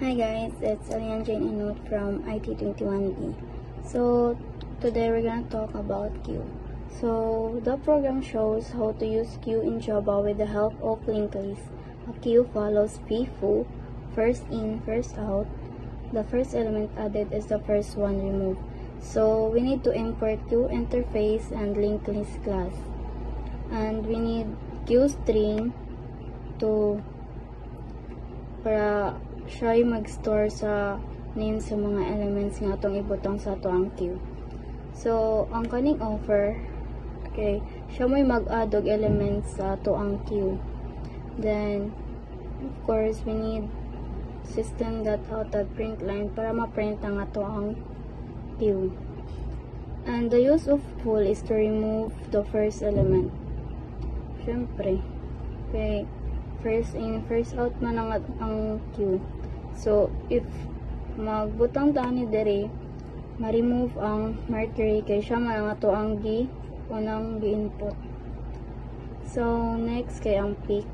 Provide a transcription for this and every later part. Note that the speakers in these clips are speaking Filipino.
Hi guys, it's Alian Jane Inut from IT21B. So today we're gonna talk about Q. So the program shows how to use Q in Java with the help of linked list. A Q follows FIFO, first in, first out. The first element added is the first one removed. So we need to import Q interface and linked list class. And we need Q string para siya ay mag-store sa name sa mga elements nga itong ibutang sa ito ang Q. So, ang kaning offer, okay, siya may mag-add og elements sa ito ang Q. Then, of course, we need system.out.println para ma-print ang ito ang Q. And the use of full is to remove the first element. Siyempre, okay, first in, first out man ang Q. So, if magbutang tani dere, ma-remove ang Mercury kay siya man nga to ang unang gi-input. So, next kay ang peak.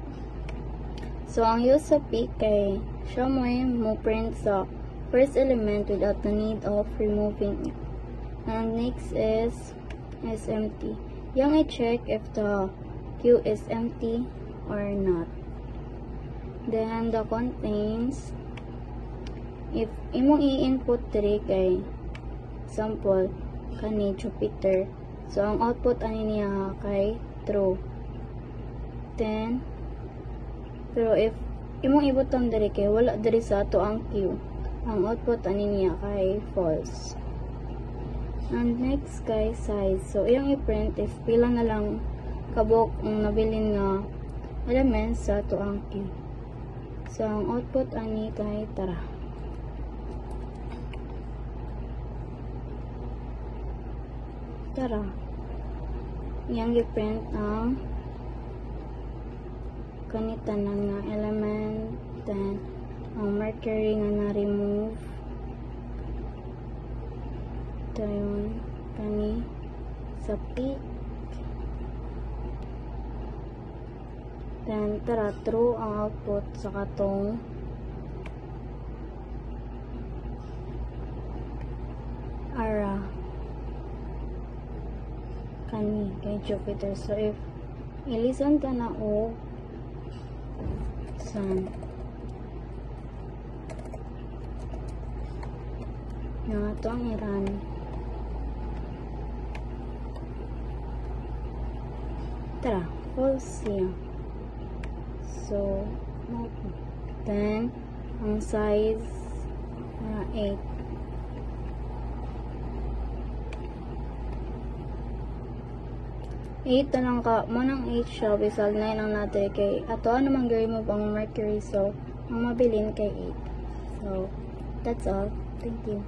So, ang use sa peak kay siya mo print sa first element without the need of removing it. And next is empty. Yang i-check if the Q is empty or not. Then, the contains, if imong i-input diri kay example kani Jupiter, so ang output ani niya kay true. Then pero if imong ibutang diri kay wala diri sa ato ang Q, ang output ani niya kay false. And next kay size, so iyang i-print if pila na lang kabok ang nabilin nga elements sa ato ang Q. So ang output ani kay tara. Yang i-print ang kanitanan nga element, then ang Mercury nga na-remove, then kani sa peak, then tara true ang output sa katong ara kani kay Jupiter. So if i-listen ta na og sun nga to ang iran, tara false siya. So then ang size 8. Tanang ka mo ng 8 siya, bisag 9 ang natin kay ato namang i-remove ang Mercury, so ang mabilin kay 8. So that's all. Thank you.